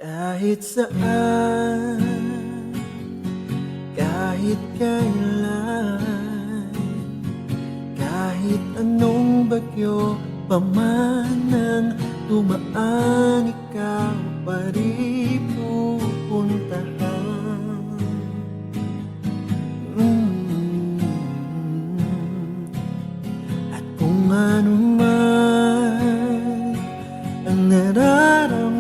Kahit saan, kahit kailan, kahit anong bagyo pa man ang dumaan, ikaw pa rin pupuntahan. At kung ano man ang nararamdaman,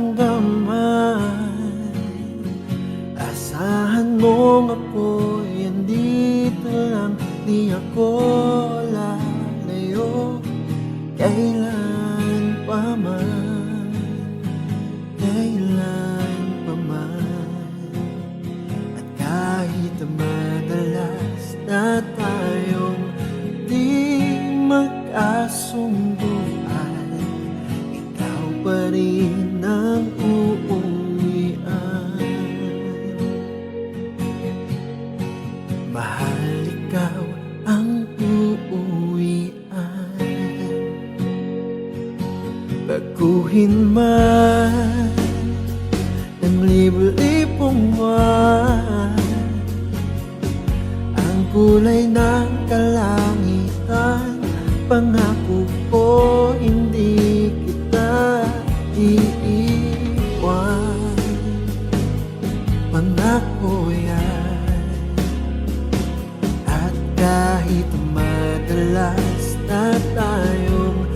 asahan mong ako'y andito lang, di ako lalayo kailan pa man, kailan pa man. At kahit madalas na tayong di magkasunduan, ikaw pa rin ang uuwian. Mahal, ikaw ang uuwian. Baguhin man ng libo-libong buwan ang kulay ng kalangitan, pangako ko hindi kita iiwan. Pangako yan. At kahit madalas na tayong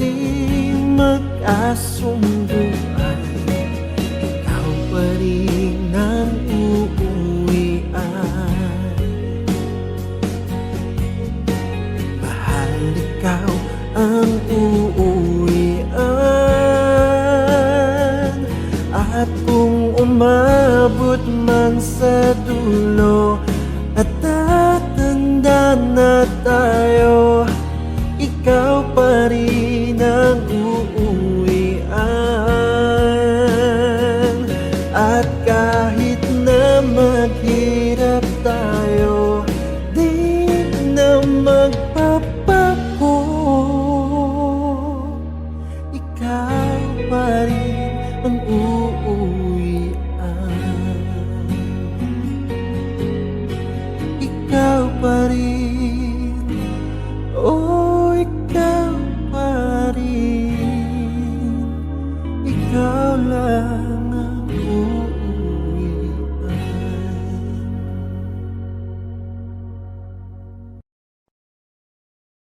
di magkasunduan, ikaw pa rin ang uuwian. Mahal, ikaw ang uuwian. At kung umabot man sa dulo at tatanda na tayo, ikaw pa rin ang uuwian. At kahit na maghirap tayo, di na magpapago, ikaw pa rin ang uuwian.